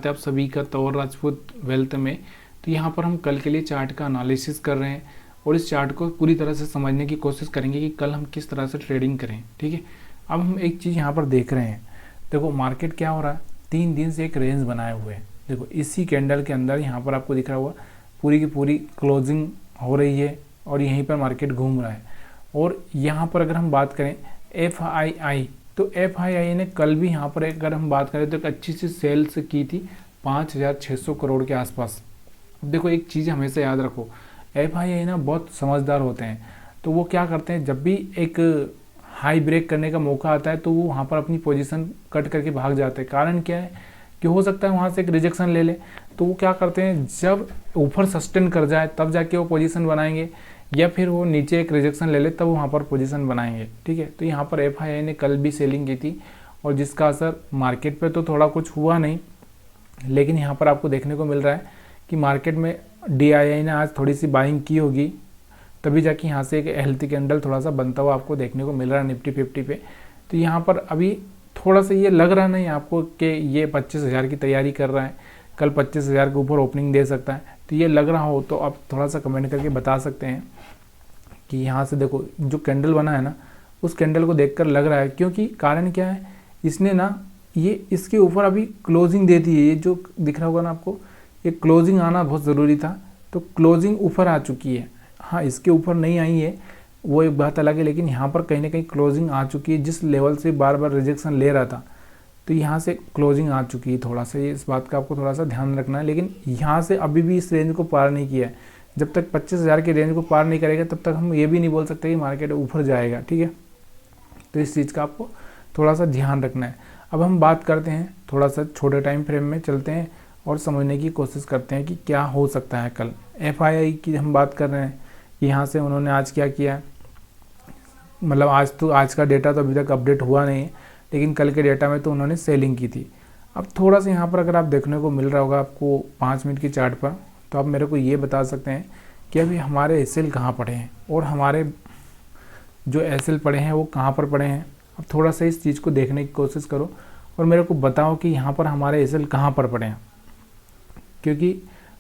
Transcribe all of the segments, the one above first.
आप सभी का तौर राजपूत वेल्थ में। तो यहाँ पर हम कल के लिए चार्ट का एनालिसिस कर रहे हैं और इस चार्ट को पूरी तरह से समझने की कोशिश करेंगे कि कल हम किस तरह से ट्रेडिंग करें। ठीक है, अब हम एक चीज़ यहाँ पर देख रहे हैं, देखो मार्केट क्या हो रहा है, 3 दिन से एक रेंज बनाए हुए हैं। देखो इसी कैंडल के अंदर यहाँ पर आपको दिख रहा होगा पूरी की पूरी क्लोजिंग हो रही है और यहीं पर मार्केट घूम रहा है। और यहाँ पर अगर हम बात करें FII, तो FII ने कल भी यहाँ पर अगर हम बात करें तो एक अच्छी सी सेल्स की थी 5,600 करोड़ के आसपास। अब देखो एक चीज़ हमेशा याद रखो, FII ना बहुत समझदार होते हैं। तो वो क्या करते हैं, जब भी एक हाई ब्रेक करने का मौका आता है तो वो वहाँ पर अपनी पोजीशन कट करके भाग जाते हैं। कारण क्या है कि हो सकता है वहाँ से एक रिजेक्शन ले ले, तो वो क्या करते हैं जब ऊपर सस्टेन कर जाए तब जाके वो पोजीशन बनाएंगे, या फिर वो नीचे एक रिजेक्शन ले ले तब वहाँ पर पोजीशन बनाएंगे। ठीक है, तो यहाँ पर FII ने कल भी सेलिंग की थी और जिसका असर मार्केट पे तो थोड़ा कुछ हुआ नहीं, लेकिन यहाँ पर आपको देखने को मिल रहा है कि मार्केट में DII ने आज थोड़ी सी बाइंग की होगी, तभी जाके यहाँ से एक हेल्थी कैंडल थोड़ा सा बनता हुआ आपको देखने को मिल रहा है निफ्टी 50 पे। तो यहाँ पर अभी थोड़ा सा ये लग रहा नहीं आपको कि ये 25,000 की तैयारी कर रहा है, कल 25,000 के ऊपर ओपनिंग दे सकता है। तो ये लग रहा हो तो आप थोड़ा सा कमेंट करके बता सकते हैं कि यहाँ से देखो जो कैंडल बना है ना, उस कैंडल को देखकर लग रहा है, क्योंकि कारण क्या है, इसने ना ये इसके ऊपर अभी क्लोजिंग दे दी है। ये जो दिख रहा होगा ना आपको, ये क्लोजिंग आना बहुत ज़रूरी था, तो क्लोजिंग ऊपर आ चुकी है। हाँ, इसके ऊपर नहीं आई है वो एक बात अलग है, लेकिन यहाँ पर कहीं ना कहीं क्लोजिंग आ चुकी है। जिस लेवल से बार बार रिजेक्शन ले रहा था तो यहाँ से क्लोजिंग आ चुकी है। थोड़ा सा ये इस बात का आपको थोड़ा सा ध्यान रखना है, लेकिन यहाँ से अभी भी इस रेंज को पार नहीं किया है। जब तक 25,000 की रेंज को पार नहीं करेगा तब तक हम ये भी नहीं बोल सकते कि मार्केट ऊपर जाएगा। ठीक है, तो इस चीज़ का आपको थोड़ा सा ध्यान रखना है। अब हम बात करते हैं, थोड़ा सा छोटे टाइम फ्रेम में चलते हैं और समझने की कोशिश करते हैं कि क्या हो सकता है कल। FII की हम बात कर रहे हैं कि यहाँ से उन्होंने आज क्या किया है, मतलब आज का डेटा तो अभी तक अपडेट हुआ नहीं है, लेकिन कल के डेटा में तो उन्होंने सेलिंग की थी। अब थोड़ा सा यहाँ पर अगर आप देखने को मिल रहा होगा आपको 5 मिनट की चार्ट पर, तो आप मेरे को ये बता सकते हैं कि अभी हमारे SL कहाँ पड़े हैं और हमारे जो SL पड़े हैं वो कहाँ पर पड़े हैं। अब थोड़ा सा इस चीज़ को देखने की कोशिश करो और मेरे को बताओ कि यहाँ पर हमारे SL कहाँ पर पड़े हैं। क्योंकि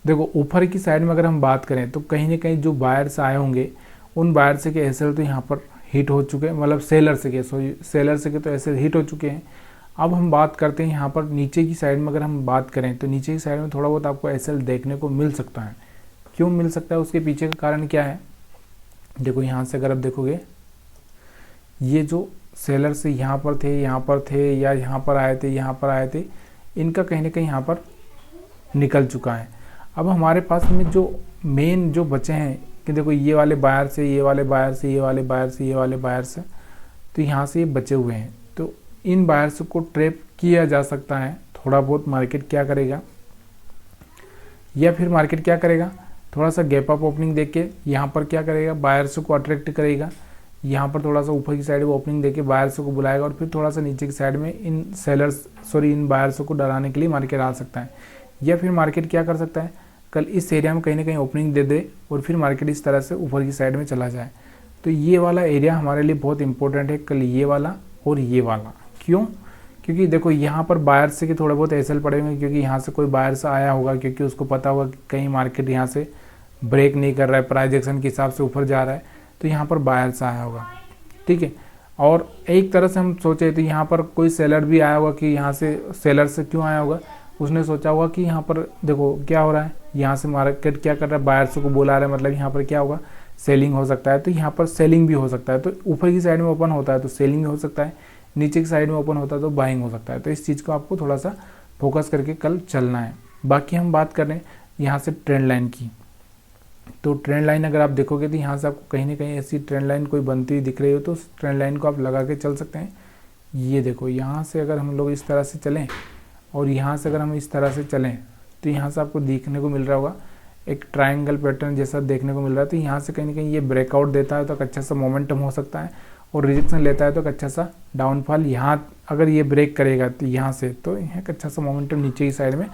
देखो ऊपर की साइड में अगर हम बात करें तो कहीं ना कहीं जो बायर्स आए होंगे उन बायर्स के SL तो यहाँ पर हिट हो चुके हैं, मतलब सेलर से के तो SL हिट हो चुके हैं। अब हम बात करते हैं यहाँ पर नीचे की साइड में, अगर हम बात करें तो नीचे की साइड में थोड़ा बहुत आपको SL देखने को मिल सकता है। क्यों मिल सकता है, उसके पीछे का कारण क्या है, देखो यहाँ से अगर आप देखोगे ये जो सेलर से यहाँ पर थे या यहाँ पर आए थे, इनका कहीं ना कहीं यहाँ पर निकल चुका है। अब हमारे पास में जो मेन जो बचे हैं कि देखो ये वाले बायर से, ये वाले बायर से, ये वाले बायर से, ये वाले बायर से, तो यहाँ से ये बचे हुए हैं। तो इन बायर्स को ट्रैप किया जा सकता है। थोड़ा बहुत मार्केट क्या करेगा, या फिर मार्केट क्या करेगा, थोड़ा सा गैप अप ओपनिंग देख के यहाँ पर क्या करेगा, बायर्स को अट्रैक्ट करेगा। यहाँ पर थोड़ा सा ऊपर की साइड में ओपनिंग देके बायर्स को बुलाएगा और फिर थोड़ा सा नीचे की साइड में इन बायर्स को डराने के लिए मार्केट आ सकता है। या फिर मार्केट क्या कर सकता है, कल इस एरिया में कहीं ना कहीं ओपनिंग दे दे और फिर मार्केट इस तरह से ऊपर की साइड में चला जाए। तो ये वाला एरिया हमारे लिए बहुत इंपॉर्टेंट है, कल ये वाला और ये वाला। क्यों, क्योंकि देखो यहाँ पर बायर्स के थोड़े बहुत SL पड़े होंगे, क्योंकि यहाँ से कोई बायर्स आया होगा, क्योंकि उसको पता होगा कि कहीं मार्केट यहाँ से ब्रेक नहीं कर रहा है, प्राइस एक्शन के हिसाब से ऊपर जा रहा है, तो यहाँ पर बायर्स आया होगा। ठीक है, और एक तरह से हम सोचे तो यहाँ पर कोई सेलर भी आया होगा कि यहाँ से सेलर से क्यों आया होगा, उसने सोचा होगा कि यहाँ पर देखो क्या हो रहा है, यहाँ से मार्केट क्या कर रहा है, बायर्स को बुला रहा है, मतलब यहाँ पर क्या होगा, सेलिंग हो सकता है। तो यहाँ पर सेलिंग भी हो सकता है, तो ऊपर की साइड में ओपन होता है तो सेलिंग हो सकता है, नीचे की साइड में ओपन होता है तो बाइंग हो सकता है। तो इस चीज़ को आपको थोड़ा सा फोकस करके कल चलना है। बाकी हम बात कर रहे हैं यहाँ से ट्रेंड लाइन की, तो ट्रेंड लाइन अगर आप देखोगे तो यहाँ से आपको कहीं ना कहीं ऐसी ट्रेंड लाइन कोई बनती हुई दिख रही हो तो उस ट्रेंड लाइन को आप लगा के चल सकते हैं। ये देखो यहाँ से अगर हम लोग इस तरह से चलें और यहाँ से अगर हम इस तरह से चलें तो यहाँ से आपको देखने को मिल रहा होगा एक ट्रायंगल पैटर्न जैसा देखने को मिल रहा है। तो यहाँ से कहीं ना कहीं ये ब्रेकआउट देता है तो एक अच्छा सा मोमेंटम हो सकता है, और रिजेक्शन लेता है तो एक अच्छा सा डाउनफॉल। यहाँ अगर ये ब्रेक करेगा तो यहाँ से तो यहाँ एक अच्छा सा मोमेंटम नीचे की साइड में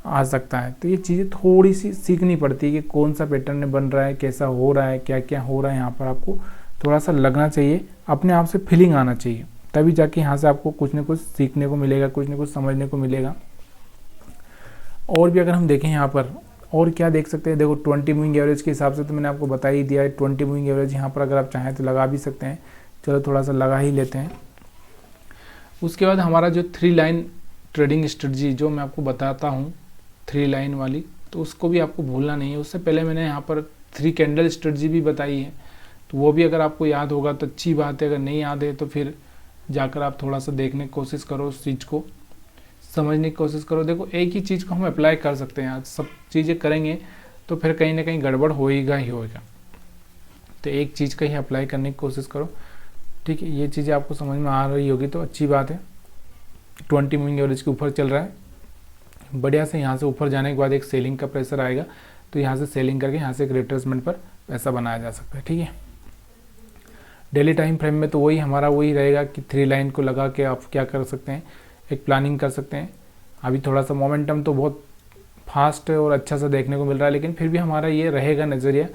आ सकता है। तो ये चीज़ें थोड़ी सी सीखनी पड़ती है कि कौन सा पैटर्न बन रहा है, कैसा हो रहा है, क्या क्या हो रहा है। यहाँ पर आपको थोड़ा सा लगना चाहिए, अपने आप से फीलिंग आना चाहिए, तभी जाके यहाँ से आपको कुछ ना कुछ सीखने को मिलेगा, कुछ ना कुछ समझने को मिलेगा। और भी अगर हम देखें यहाँ पर और क्या देख सकते हैं, देखो 20 मूविंग एवरेज के हिसाब से तो मैंने आपको बता ही दिया है। 20 मूविंग एवरेज यहाँ पर अगर आप चाहें तो लगा भी सकते हैं। चलो थोड़ा सा लगा ही लेते हैं। उसके बाद हमारा जो 3 लाइन ट्रेडिंग स्ट्रेटजी जो मैं आपको बताता हूँ 3 लाइन वाली, तो उसको भी आपको भूलना नहीं है। उससे पहले मैंने यहाँ पर 3 कैंडल स्ट्रेटजी भी बताई है, तो वो भी अगर आपको याद होगा तो अच्छी बात है। अगर नहीं याद है तो फिर जाकर आप थोड़ा सा देखने की कोशिश करो, उस चीज़ को समझने की कोशिश करो। देखो एक ही चीज़ को हम अप्लाई कर सकते हैं, आज सब चीज़ें करेंगे तो फिर कहीं ना कहीं गड़बड़ होएगा ही होएगा। तो एक चीज़ का ही अप्लाई करने की कोशिश करो, ठीक है। ये चीज़ें आपको समझ में आ रही होगी तो अच्छी बात है। 20 मूविंग एवरेज के ऊपर चल रहा है बढ़िया से। यहाँ से ऊपर जाने के बाद एक सेलिंग का प्रेशर आएगा, तो यहाँ से सेलिंग करके यहाँ से एक रिट्रेसमेंट पर पैसा बनाया जा सकता है, ठीक है। डेली टाइम फ्रेम में तो वही हमारा वही रहेगा कि 3 लाइन को लगा के आप क्या कर सकते हैं, एक प्लानिंग कर सकते हैं। अभी थोड़ा सा मोमेंटम तो बहुत फास्ट और अच्छा सा देखने को मिल रहा है, लेकिन फिर भी हमारा ये रहेगा नज़रिया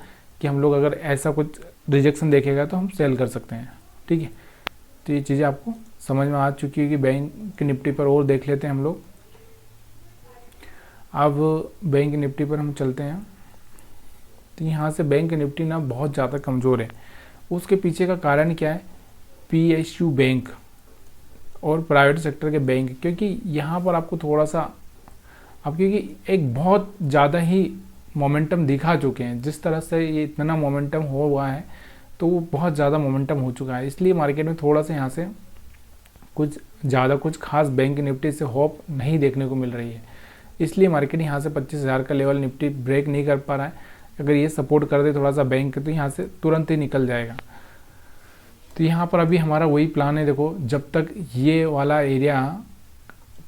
कि हम लोग अगर ऐसा कुछ रिजेक्शन देखेगा तो हम सेल कर सकते हैं, ठीक है। तो ये चीज़ें आपको समझ में आ चुकी है कि बैंक निफ्टी पर और देख लेते हैं हम लोग। अब बैंक निफ्टी पर हम चलते हैं, तो यहाँ से बैंक निफ्टी ना बहुत ज़्यादा कमज़ोर है। उसके पीछे का कारण क्या है, PSU बैंक और प्राइवेट सेक्टर के बैंक, क्योंकि यहाँ पर आपको थोड़ा सा अब क्योंकि एक बहुत ज़्यादा ही मोमेंटम दिखा चुके हैं। जिस तरह से ये इतना मोमेंटम हो हुआ है तो वो बहुत ज़्यादा मोमेंटम हो चुका है, इसलिए मार्केट में थोड़ा सा यहाँ से कुछ ज़्यादा कुछ खास बैंक निफ्टी से होप नहीं देखने को मिल रही है। इसलिए मार्केट यहाँ से 25,000 का लेवल निफ्टी ब्रेक नहीं कर पा रहा है। अगर ये सपोर्ट कर दे थोड़ा सा बैंक तो यहाँ से तुरंत ही निकल जाएगा। तो यहाँ पर अभी हमारा वही प्लान है, देखो जब तक ये वाला एरिया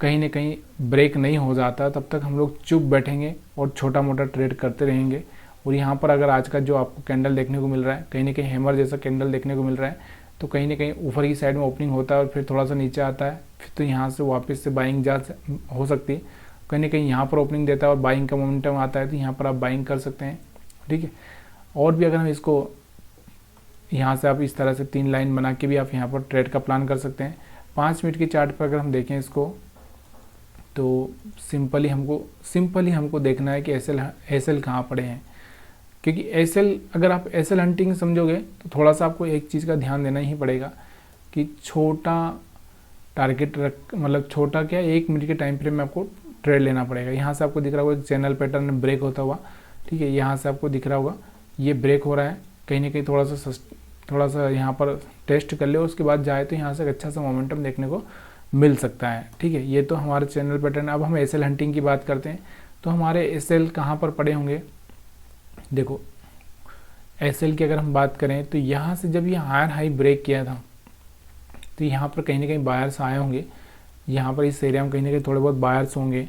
कहीं ना कहीं ब्रेक नहीं हो जाता तब तक हम लोग चुप बैठेंगे और छोटा मोटा ट्रेड करते रहेंगे। और यहाँ पर अगर आज का जो आपको कैंडल देखने को मिल रहा है, कहीं ना कहीं हैमर जैसा कैंडल देखने को मिल रहा है, तो कहीं ना कहीं ऊपर की साइड में ओपनिंग होता है और फिर थोड़ा सा नीचे आता है, फिर तो यहाँ से वापस से बाइंग हो सकती है। कहीं ना कहीं यहाँ पर ओपनिंग देता है और बाइंग का मोमेंटम आता है, तो यहाँ पर आप बाइंग कर सकते हैं, ठीक है। और भी अगर हम इसको यहाँ से आप इस तरह से 3 लाइन बना के भी आप यहाँ पर ट्रेड का प्लान कर सकते हैं। 5 मिनट की चार्ट पर अगर हम देखें इसको तो सिंपली हमको देखना है कि एसएल कहाँ पड़े हैं, क्योंकि एसएल अगर आप एसएल हंटिंग समझोगे तो थोड़ा सा आपको एक चीज़ का ध्यान देना ही पड़ेगा कि छोटा टारगेट मतलब छोटा क्या 1 मिनट के टाइम फ्रेम में आपको ट्रेड लेना पड़ेगा। यहाँ से आपको दिख रहा होगा चैनल पैटर्न ब्रेक होता हुआ, ठीक है। यहाँ से आपको दिख रहा होगा ये ब्रेक हो रहा है, कहीं ना कहीं थोड़ा सा यहाँ पर टेस्ट कर ले, उसके बाद जाए तो यहाँ से अच्छा सा मोमेंटम देखने को मिल सकता है, ठीक है। ये तो हमारे चैनल पैटर्न। अब हम एसएल हंटिंग की बात करते हैं, तो हमारे एसएल कहाँ पर पड़े होंगे। देखो एसएल की अगर हम बात करें तो यहाँ से जब ये हायर हाई ब्रेक किया था तो यहाँ पर कहीं ना कहीं बायर्स आए होंगे। यहाँ पर इस एरिया में कहीं ना कहीं थोड़े बहुत बायर्स होंगे।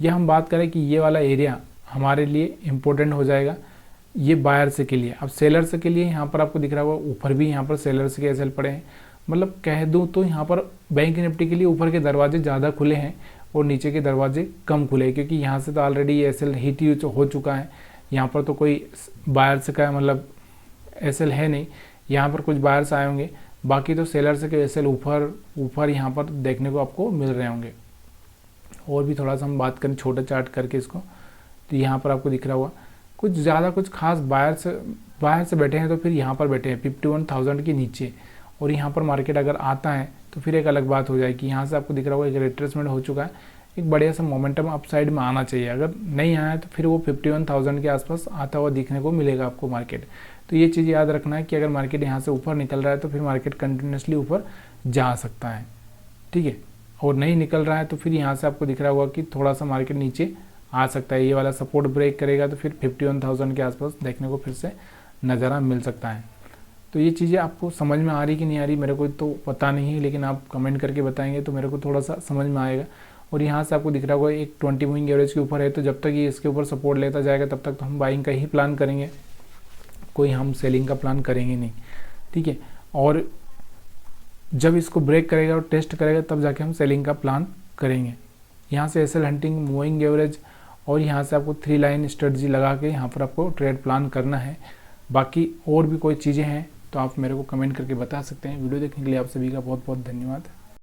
यह हम बात करें कि ये वाला एरिया हमारे लिए इम्पोर्टेंट हो जाएगा ये बायर्स के लिए। अब सेलर्स के लिए यहाँ पर आपको दिख रहा होगा ऊपर भी यहाँ पर सेलर्स के एसएल पड़े हैं। मतलब कह दूँ तो यहाँ पर बैंक निफ्टी के लिए ऊपर के दरवाजे ज़्यादा खुले हैं और नीचे के दरवाजे कम खुले हैं, क्योंकि यहाँ से तो ऑलरेडी ये एसएल हिट हो चुका है। यहाँ पर तो कोई बायर्स का मतलब एसएल है नहीं, यहाँ पर कुछ बायर्स आए होंगे, बाकी तो सेलर्स के एसएल ऊपर यहाँ पर देखने को आपको मिल रहे होंगे। और भी थोड़ा सा हम बात करें छोटा चार्ट करके इसको, तो यहाँ पर आपको दिख रहा होगा कुछ ज़्यादा कुछ खास बाहर से बैठे हैं, तो फिर यहाँ पर बैठे हैं 51,000 के नीचे। और यहाँ पर मार्केट अगर आता है तो फिर एक अलग बात हो जाएगी। यहाँ से आपको दिख रहा होगा एक रिट्रेसमेंट हो चुका है, एक बढ़िया सा मोमेंटम अपसाइड में आना चाहिए। अगर नहीं आया तो फिर वो 51,000 के आसपास आता हुआ दिखने को मिलेगा आपको मार्केट। तो ये चीज़ याद रखना है कि अगर मार्केट यहाँ से ऊपर निकल रहा है तो फिर मार्केट कंटिन्यूसली ऊपर जा सकता है, ठीक है। और नहीं निकल रहा है तो फिर यहाँ से आपको दिख रहा होगा कि थोड़ा सा मार्केट नीचे आ सकता है। ये वाला सपोर्ट ब्रेक करेगा तो फिर 51,000 के आसपास देखने को फिर से नज़ारा मिल सकता है। तो ये चीज़ें आपको समझ में आ रही कि नहीं आ रही मेरे को तो पता नहीं है, लेकिन आप कमेंट करके बताएंगे तो मेरे को थोड़ा सा समझ में आएगा। और यहाँ से आपको दिख रहा होगा एक 20 मूविंग एवरेज के ऊपर है, तो जब तक ये इसके ऊपर सपोर्ट लेता जाएगा तब तक तो हम बाइंग का ही प्लान करेंगे, कोई हम सेलिंग का प्लान करेंगे नहीं, ठीक है। और जब इसको ब्रेक करेगा और टेस्ट करेगा तब जाके हम सेलिंग का प्लान करेंगे। यहाँ से एसएल हंटिंग, मूविंग एवरेज और यहाँ से आपको 3 लाइन स्ट्रेटजी लगा के यहाँ पर आपको ट्रेड प्लान करना है। बाकी और भी कोई चीज़ें हैं तो आप मेरे को कमेंट करके बता सकते हैं। वीडियो देखने के लिए आप सभी का बहुत बहुत धन्यवाद।